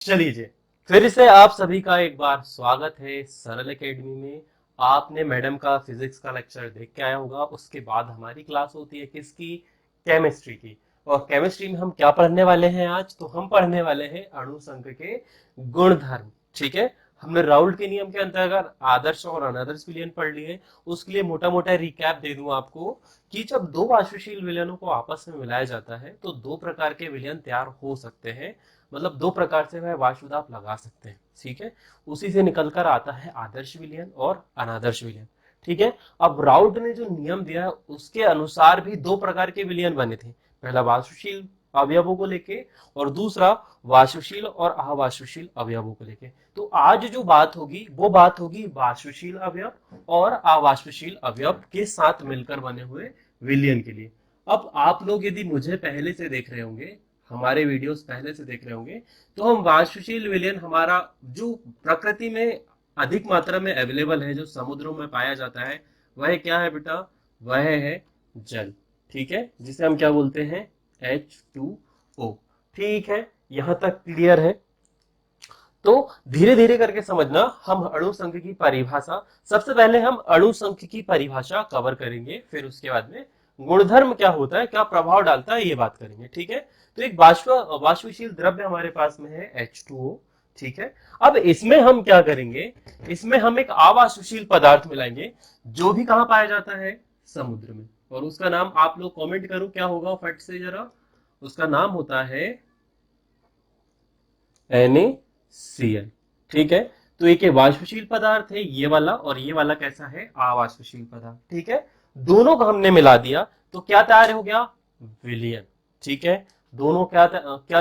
चलिए जी, फिर से आप सभी का एक बार स्वागत है सरल एकेडमी में। आपने मैडम का फिजिक्स का लेक्चर देख के आया होगा। उसके बाद हमारी क्लास होती है किसकी? केमिस्ट्री की। और केमिस्ट्री में हम क्या पढ़ने वाले हैं आज? तो हम पढ़ने वाले हैं अणु संघ के गुणधर्म। ठीक है। हमने राउल्ट के नियम के अंतर्गत आदर्श और अनादर्श विलयन पढ़ लिए। उसके लिए मोटा मोटा रिकैप दे दूं आपको कि जब दो वाष्पशील विलयनों को आपस में मिलाया जाता है तो दो प्रकार के विलयन तैयार हो सकते हैं। मतलब दो प्रकार से वह वाष्प दाब लगा सकते हैं। ठीक है। उसी से निकलकर आता है आदर्श विलयन और अनादर्श विलयन। ठीक है। अब राउल्ट ने जो नियम दिया है उसके अनुसार भी दो प्रकार के विलयन बने थे। पहला वाष्पशील अवयवों को लेके और दूसरा वाष्पशील और अवाष्पशील अवयवों को लेके। तो आज जो बात होगी वो बात होगी वाष्पशील अवयव और अवाष्पशील अवयव के साथ मिलकर बने हुए विलयन के लिए। अब आप लोग यदि मुझे पहले से देख रहे होंगे, हमारे वीडियोस पहले से देख रहे होंगे, तो हम वाष्पशील विलयन हमारा जो प्रकृति में अधिक मात्रा में अवेलेबल है, जो समुद्रों में पाया जाता है, वह क्या है बेटा? वह है जल। ठीक है। जिसे हम क्या बोलते हैं? H2O। ठीक है। यहां तक क्लियर है? तो धीरे धीरे करके समझना। हम अणु संघ की परिभाषा, सबसे पहले हम अणु संघ की परिभाषा कवर करेंगे, फिर उसके बाद में गुणधर्म क्या होता है, क्या प्रभाव डालता है, ये बात करेंगे। ठीक है। तो एक वाष्पशील द्रव्य हमारे पास में है H2O। ठीक है। अब इसमें हम क्या करेंगे? इसमें हम एक अवाष्पशील पदार्थ मिलाएंगे जो भी कहां पाया जाता है? समुद्र में। और उसका नाम आप लोग कमेंट करो, क्या होगा फट से जरा। उसका नाम होता है NaCl। ठीक है। तो एक वाष्पशील पदार्थ है ये वाला, और ये वाला कैसा है? अवाष्पशील पदार्थ। ठीक है। दोनों को हमने मिला दिया तो क्या तैयार हो गया? विलयन। ठीक है। दोनों क्या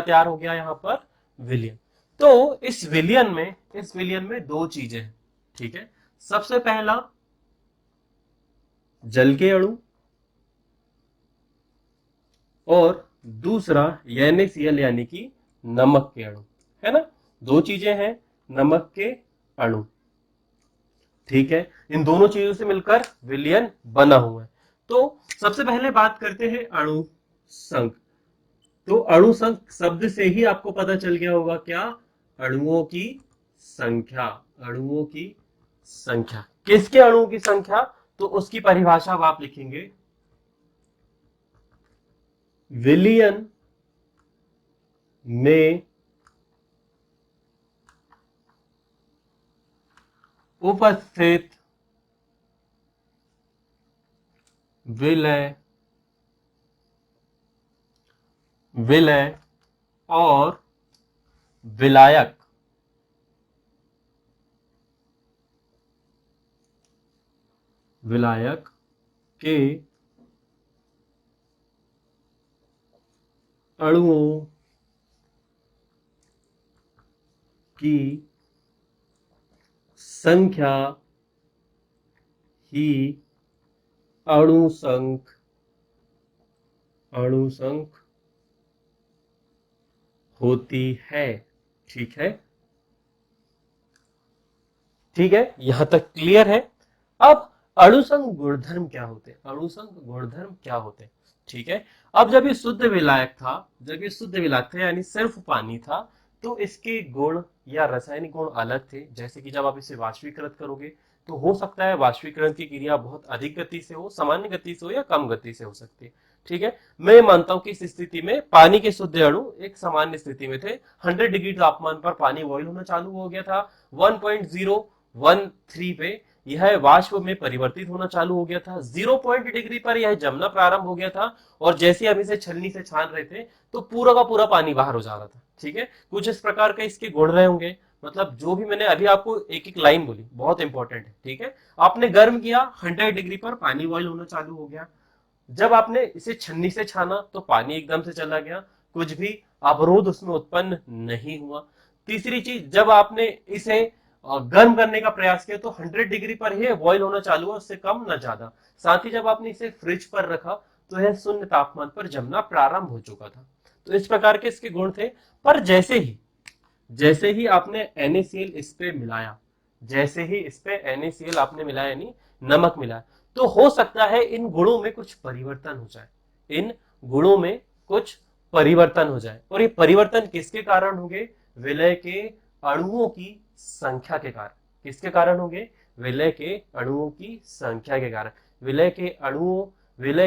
तैयार हो गया यहां पर? विलयन। तो इस विलयन में दो चीजें हैं। ठीक है। सबसे पहला जल के अणु, और दूसरा NaCl यानी कि नमक के अणु। है ना? दो चीजें हैं, नमक के अणु। ठीक है। इन दोनों चीजों से मिलकर विलयन बना हुआ है। तो सबसे पहले बात करते हैं अणु संघ। तो अणु संघ शब्द से ही आपको पता चल गया होगा क्या? अणुओं की संख्या। अणुओं की संख्या। किसके अणुओं की संख्या? तो उसकी परिभाषा अब आप लिखेंगे, विलयन में उपस्थित विलय विलय और विलायक विलायक के अणुओं की संख्या ही अणुसंख अणुसंख होती है। ठीक है। ठीक है। यहां तक क्लियर है? अब अणुसंघ गुणधर्म क्या होते हैं? अणुसंघ गुणधर्म क्या होते हैं? ठीक है। अब जब ये शुद्ध विलायक था, जब ये शुद्ध विलायक था यानी सिर्फ पानी था, तो इसके गुण या रासायनिक गुण अलग थे। जैसे कि जब आप इसे वाष्पीकृत करोगे तो हो सकता है वाष्पीकरण की क्रिया बहुत अधिक गति से हो, सामान्य गति से हो, या कम गति से हो सकती है। ठीक है। मैं मानता हूं कि इस स्थिति में पानी के शुद्ध अणु एक सामान्य स्थिति में थे। 100 डिग्री तापमान पर पानी बॉयल होना चालू हो गया था। 1.013 पे यह वाष्प में परिवर्तित होना चालू हो गया था। 0 डिग्री पर यह जमना प्रारंभ हो गया था। और जैसे हम इसे छलनी से छान रहे थे तो पूरा का पूरा पानी बाहर हो जा रहा था। ठीक है। कुछ इस प्रकार के इसके गुण रहे होंगे। मतलब जो भी मैंने अभी आपको एक एक लाइन बोली बहुत इंपॉर्टेंट है। ठीक है। आपने गर्म किया, 100 डिग्री पर पानी बॉयल होना चालू हो गया। जब आपने इसे छन्नी से छाना तो पानी एकदम से चला गया, कुछ भी अवरोध उसमें उत्पन्न नहीं हुआ। तीसरी चीज, जब आपने इसे गर्म करने का प्रयास किया तो 100 डिग्री पर ही बॉईल होना चालू हुआ, उससे कम ना ज्यादा। साथ ही जब आपने इसे फ्रिज पर रखा तो यह शून्य तापमान पर जमना प्रारंभ हो चुका था। तो इस प्रकार के इसके गुण थे। पर जैसे ही आपने NaCl इस पे मिलाया, जैसे ही इस पे NaCl आपने मिलाया यानी नमक मिलाया, तो हो सकता है इन गुणों में कुछ परिवर्तन हो जाए। इन गुणों में कुछ परिवर्तन हो जाए। और ये परिवर्तन किसके कारण होंगे? विलय के अणुओं की संख्या के कारण। किसके कारण होंगे? विलय के अणुओं की संख्या के कारण। विलय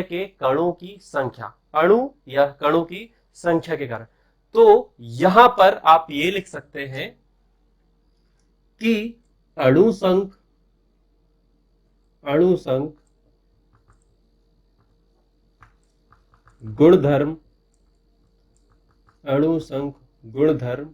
के कणों की संख्या, अणु या कणों की संख्या के कारण। तो यहां पर आप ये लिख सकते हैं कि अणु संघ गुणधर्म अणु संघ गुणधर्म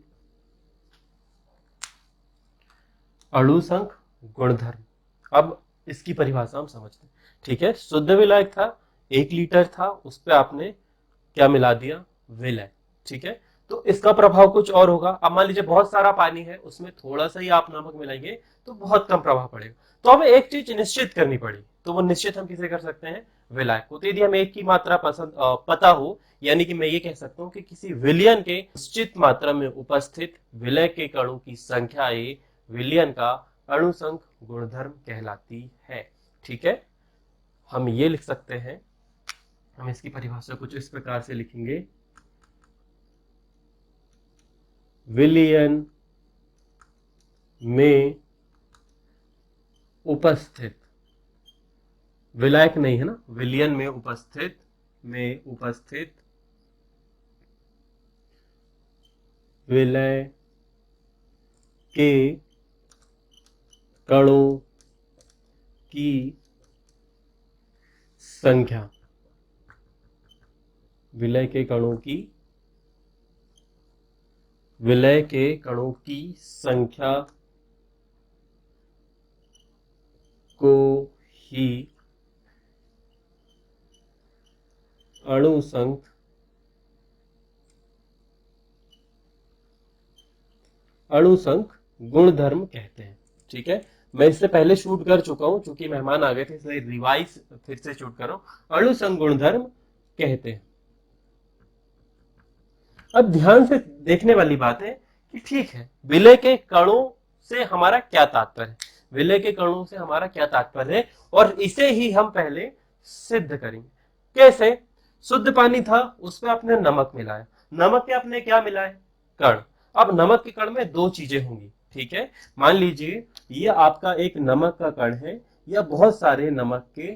अब इसकी परिभाषा हम समझते हैं। ठीक है, शुद्ध विलायक था, 1 लीटर था, उस पर आपने क्या मिला दिया? विलय। ठीक है, तो इसका प्रभाव कुछ और होगा। अब मान लीजिए बहुत सारा पानी है, उसमें थोड़ा सा ही आप नमक मिलाएंगे तो बहुत कम प्रभाव पड़ेगा। तो हमें एक चीज निश्चित करनी पड़ी, तो वो निश्चित हम किसे कर सकते हैं? विलायक को। तो यदि हमें एक की मात्रा पता हो, यानी कि मैं ये कह सकता हूं कि किसी विलयन के निश्चित मात्रा में उपस्थित विलय के कणों की संख्या ये विलयन का अणुसंघ गुणधर्म कहलाती है। ठीक है, हम ये लिख सकते हैं, हम इसकी परिभाषा कुछ इस प्रकार से लिखेंगे, विलयन में उपस्थित, विलायक नहीं है ना, विलयन में उपस्थित विलय के कणों की संख्या, विलय के कणों की संख्या को ही अणुसंघ गुणधर्म कहते हैं। ठीक है, मैं इससे पहले शूट कर चुका हूं, चूंकि मेहमान आ गए थे इसलिए रिवाइज फिर से शूट कर रहा हूं। अणुसंघ गुणधर्म कहते हैं। अब ध्यान से देखने वाली बात है कि ठीक है, विलय के कणों से हमारा क्या तात्पर्य है, विलय के कणों से हमारा क्या तात्पर्य है, और इसे ही हम पहले सिद्ध करेंगे। कैसे? शुद्ध पानी था, उसमें आपने नमक मिलाया, नमक के आपने क्या मिलाया? कण। अब नमक के कण में दो चीजें होंगी। ठीक है, मान लीजिए ये आपका एक नमक का कण है या बहुत सारे नमक के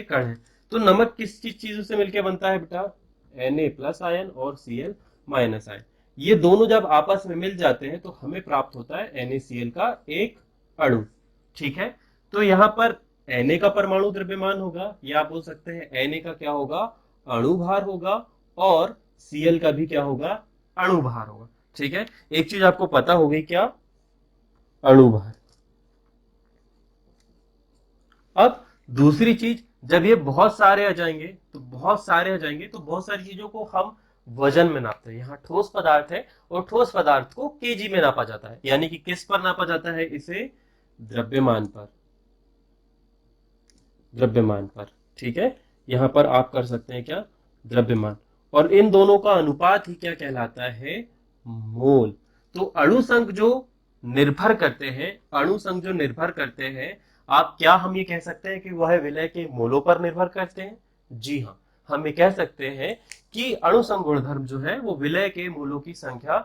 कण हैं। तो नमक किस चीजों से मिलकर बनता है बेटा? Na+ आयन और Cl- आयन। ये दोनों जब आपस में मिल जाते हैं तो हमें प्राप्त होता है NaCl का एक अणु। ठीक है, तो यहां पर Na का परमाणु द्रव्यमान होगा, या आप बोल सकते हैं Na का क्या होगा? अणु भार होगा, और Cl का भी क्या होगा? अणु भार होगा। ठीक है, एक चीज आपको पता होगी, क्या? अणु भार। अब दूसरी चीज, जब ये बहुत सारे आ जाएंगे तो बहुत सारी चीजों को हम वजन में नापते हैं। यहाँ ठोस पदार्थ है और ठोस पदार्थ को केजी में नापा जाता है, यानी कि किस पर नापा जाता है? इसे द्रव्यमान पर। ठीक है, यहां पर आप कर सकते हैं क्या? द्रव्यमान। और इन दोनों का अनुपात ही क्या कहलाता है? मोल। तो अणु संघ जो निर्भर करते हैं, आप क्या हम ये कह सकते हैं कि वह विलय के मोलों पर निर्भर करते हैं? जी हाँ, हम ये कह सकते हैं कि अणु संघ गुणधर्म जो है वो विलय के मोलों की संख्या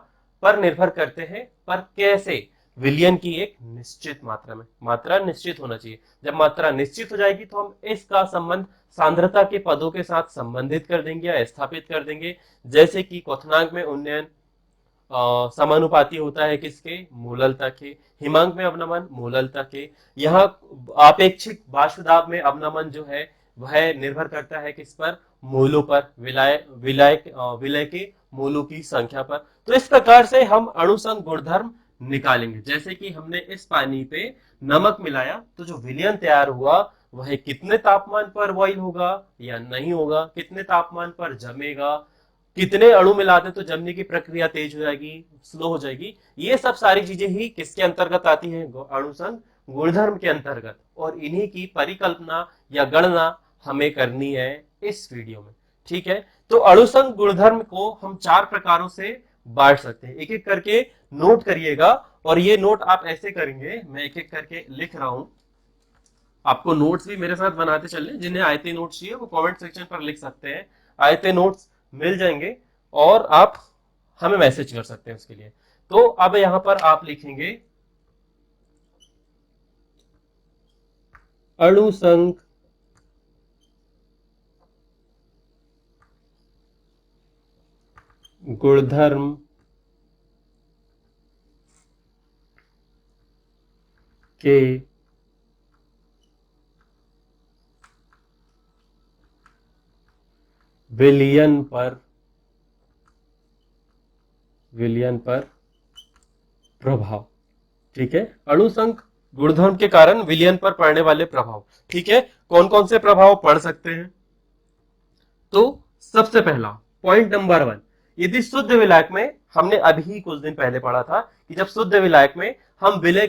पर निर्भर करते हैं। पर कैसे? विलयन की एक निश्चित मात्रा निश्चित होना चाहिए। जब मात्रा निश्चित हो जाएगी तो हम इसका संबंध सांद्रता के पदों के साथ संबंधित कर देंगे या स्थापित कर देंगे। जैसे कि क्वथनांक में उन्नयन समानुपाती होता है किसके? मोललता के। हिमांक में अवनमन मोललता के। यहाँ आपेक्षिक वाष्प दाब में अवनमन जो है वह निर्भर करता है किस पर? मोलों पर, विलय के मोलों की संख्या पर। तो इस प्रकार से हम अणुसंघ गुणधर्म निकालेंगे। जैसे कि हमने इस पानी पे नमक मिलाया तो जो विलयन तैयार हुआ वह कितने तापमान पर बॉइल होगा या नहीं होगा, कितने तापमान पर जमेगा, कितने अणु मिलाते तो जमने की प्रक्रिया तेज हो जाएगी, स्लो हो जाएगी। ये सब सारी चीजें ही किसके अंतर्गत आती हैं? अणुसंघ गुणधर्म के अंतर्गत। और इन्हीं की परिकल्पना या गणना हमें करनी है इस वीडियो में। ठीक है, तो अणुसंघ गुणधर्म को हम 4 प्रकारों से बांट सकते हैं। एक एक करके नोट करिएगा, और ये नोट आप ऐसे करेंगे, मैं एक एक करके लिख रहा हूं, आपको नोट्स भी मेरे साथ बनाते चलने। जिन्हें आयते नोट्स चाहिए वो कमेंट सेक्शन पर लिख सकते हैं, आयते नोट्स मिल जाएंगे। और आप हमें मैसेज कर सकते हैं उसके लिए। तो अब यहां पर आप लिखेंगे अणु संघ गुणधर्म के विलयन पर प्रभाव। ठीक है, अणुसंघ गुणधर्म के कारण विलयन पर पड़ने वाले प्रभाव। ठीक है, कौन कौन से प्रभाव पड़ सकते हैं? तो सबसे पहला पॉइंट नंबर 1, यदि शुद्ध विलायक में, हमने अभी कुछ दिन पहले पढ़ा था कि जब शुद्ध विलायक में हम विलय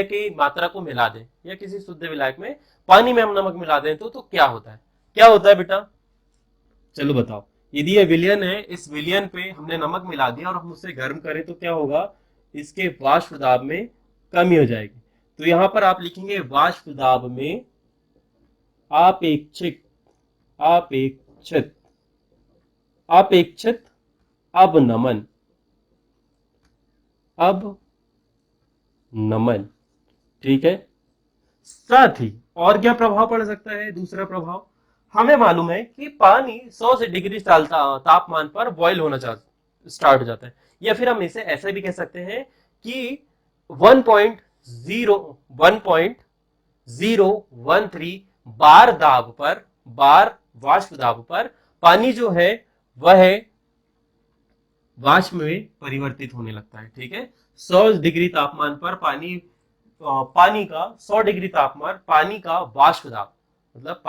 की मात्रा को मिला दें, या किसी शुद्ध विलायक में पानी में हम नमक मिला दें, तो क्या होता है? क्या होता है बेटा? चलो बताओ। यदि ये विलयन है, इस विलयन पे हमने नमक मिला दिया और हम उसे गर्म करें तो क्या होगा? इसके वाष्प दाब में कमी हो जाएगी। तो यहां पर आप लिखेंगे वाष्प दाब में आपेक्षिक आपेक्षित अपेक्षित अवनमन नमन। ठीक है, साथ ही और क्या प्रभाव पड़ सकता है? दूसरा प्रभाव, हमें मालूम है कि पानी 100 से डिग्री तापमान पर बॉईल होना स्टार्ट हो जाता है, या फिर हम इसे ऐसे भी कह सकते हैं कि 1.0 1.013 बार वाष्प दाब पर पानी जो है वह वाष्प में परिवर्तित होने लगता है। ठीक है, 100 डिग्री तापमान पर पानी का 100 डिग्री तापमान, पानी का वाष्प दाब मतलब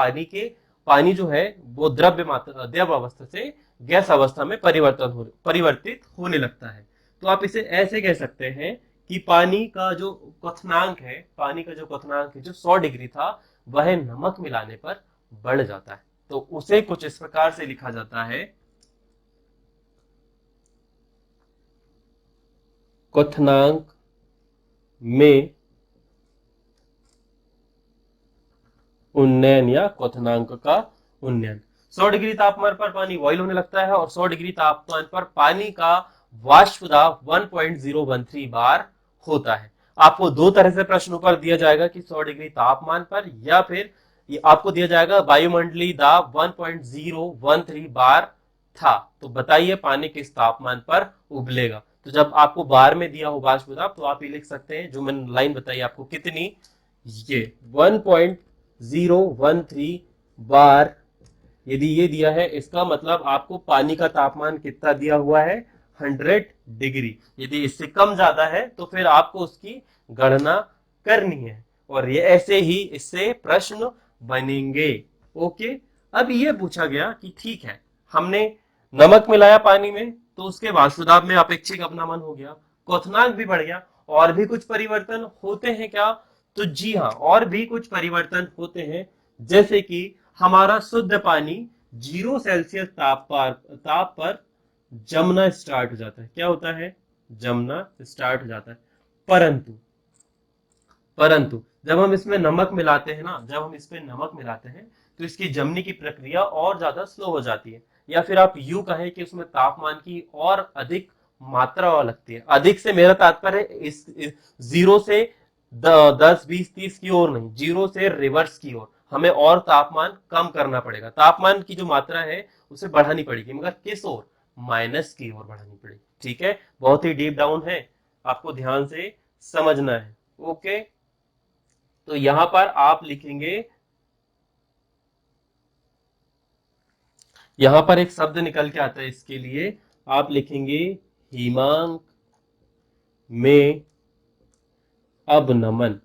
पानी जो है वो द्रव अवस्था से गैस अवस्था में परिवर्तित होने लगता है। तो आप इसे ऐसे कह सकते हैं कि पानी का जो क्वथनांक है जो 100 डिग्री था, वह नमक मिलाने पर बढ़ जाता है। तो उसे कुछ इस प्रकार से लिखा जाता है, क्वथनांक में उन्नयन या क्वथनांक का उन्नयन। 100 डिग्री तापमान पर पानी बॉईल होने लगता है और 100 डिग्री तापमान पर पानी का वाष्प दाब 1.013 बार होता है। आपको दो तरह से प्रश्न ऊपर दिया जाएगा कि 100 डिग्री तापमान पर, या फिर ये आपको दिया जाएगा वायुमंडलीय दाब 1.013 बार था, तो बताइए पानी किस तापमान पर उबलेगा। तो जब आपको बार में दिया हो वाष्प दाब, तो आप ये लिख सकते हैं, जो मैंने लाइन बताई आपको कितनी, ये 1.013 बार यदि ये दिया है, इसका मतलब आपको पानी का तापमान कितना दिया हुआ है? 100 डिग्री। यदि इससे कम ज्यादा है तो फिर आपको उसकी गणना करनी है, और ये ऐसे ही इससे प्रश्न बनेंगे। ओके, अब ये पूछा गया कि ठीक है, हमने नमक मिलाया पानी में तो उसके वाष्प दाब में अपेक्षिक अपनामन हो गया, क्वथनांक भी बढ़ गया, और भी कुछ परिवर्तन होते हैं क्या? तो जी हाँ, और भी कुछ परिवर्तन होते हैं, जैसे कि हमारा शुद्ध पानी 0 सेल्सियस ताप पर जमना स्टार्ट हो जाता है। क्या होता है? जमना स्टार्ट हो जाता है। परंतु परंतु जब हम इसमें नमक मिलाते हैं तो इसकी जमने की प्रक्रिया और ज्यादा स्लो हो जाती है, या फिर आप यूं कहें कि उसमें तापमान की और अधिक मात्रा लगती है। अधिक से मेरा तात्पर्य इस 0 से 10 20 30 की ओर नहीं, 0 से रिवर्स की ओर हमें और तापमान कम करना पड़ेगा। तापमान की जो मात्रा है उसे बढ़ानी पड़ेगी, मगर किस ओर? माइनस की ओर बढ़ानी पड़ेगी। ठीक है, बहुत ही डीप डाउन है, आपको ध्यान से समझना है। ओके, तो यहां पर आप लिखेंगे, यहां पर एक शब्द निकल के आता है, इसके लिए आप लिखेंगे हिमांक में अवनमन।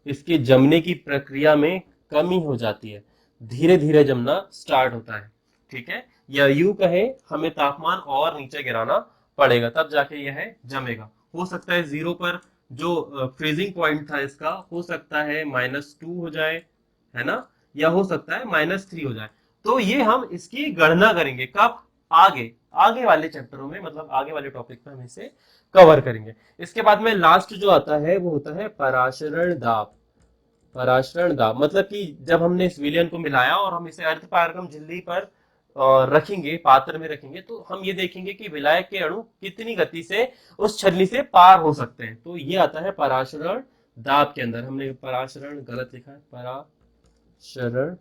इसके जमने की प्रक्रिया में कमी हो जाती है, धीरे धीरे जमना स्टार्ट होता है। ठीक है, या यूं कहे हमें तापमान और नीचे गिराना पड़ेगा, तब जाके यह जमेगा। हो सकता है 0 पर जो फ्रीजिंग पॉइंट था इसका, हो सकता है -2 हो जाए, है ना, या हो सकता है -3 हो जाए। तो ये हम इसकी गणना करेंगे कब? आगे आगे वाले चैप्टरों में, मतलब आगे वाले टॉपिक पे हम इसे कवर करेंगे। इसके बाद में लास्ट जो आता है वो होता है पराशरण दाब। पराशरण दाब मतलब कि जब हमने इस विलयन को मिलाया और हम इसे अर्ध पारगम झिल्ली पर रखेंगे, पात्र में रखेंगे, तो हम ये देखेंगे कि विलायक के अणु कितनी गति से उस छलनी से पार हो सकते हैं। तो ये आता है पराशरण दाब के अंदर। हमने पराशरण गलत लिखा है, पराशरण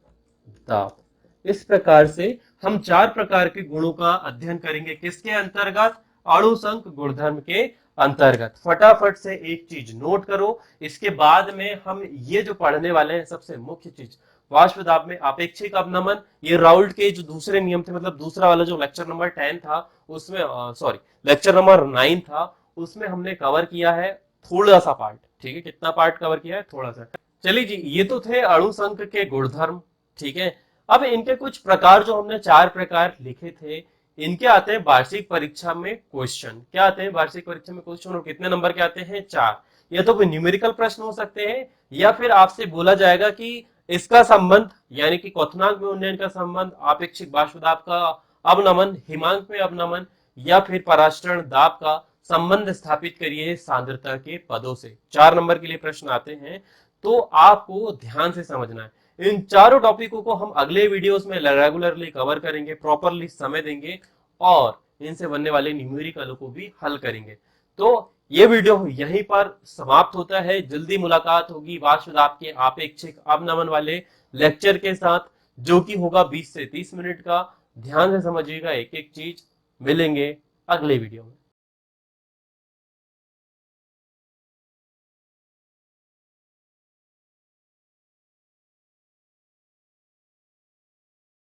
दाब। इस प्रकार से हम 4 प्रकार के गुणों का अध्ययन करेंगे, किसके अंतर्गत? अणुसंक गुणधर्म के अंतर्गत। फटाफट से एक चीज नोट करो, इसके बाद में हम ये जो पढ़ने वाले हैं सबसे मुख्य चीज, वाष्प दाब में अपेक्षिक अवनमन। ये राउल्ट के जो दूसरे नियम थे, मतलब दूसरा वाला जो लेक्चर नंबर 10 था उसमें, सॉरी लेक्चर नंबर 9 था, उसमें हमने कवर किया है थोड़ा सा पार्ट। ठीक है, कितना पार्ट कवर किया है? थोड़ा सा। चलिए जी, ये तो थे अणुसंक के गुणधर्म। ठीक है, अब इनके कुछ प्रकार जो हमने 4 प्रकार लिखे थे, इनके आते हैं वार्षिक परीक्षा में क्वेश्चन। क्या आते हैं वार्षिक परीक्षा में क्वेश्चन? और कितने नंबर के आते हैं? 4। या तो कोई न्यूमेरिकल प्रश्न हो सकते हैं, या फिर आपसे बोला जाएगा कि इसका संबंध, यानी कि क्वथनांक में उन्नयन का संबंध, अपेक्षिक वाष्प दाब का अवनमन, हिमांक में अवनमन, या फिर पराशरण दाब का संबंध स्थापित करिए सांद्रता के पदों से। 4 नंबर के लिए प्रश्न आते हैं, तो आपको ध्यान से समझना है। इन चारों टॉपिकों को हम अगले वीडियोस में रेगुलरली कवर करेंगे, प्रॉपरली समय देंगे, और इनसे बनने वाले न्यूमेरिकलों को भी हल करेंगे। तो ये वीडियो यहीं पर समाप्त होता है। जल्दी मुलाकात होगी वाष्प दाब के आपेक्षिक अवनमन वाले लेक्चर के साथ, जो कि होगा 20 से 30 मिनट का। ध्यान से समझिएगा एक एक चीज। मिलेंगे अगले वीडियो में।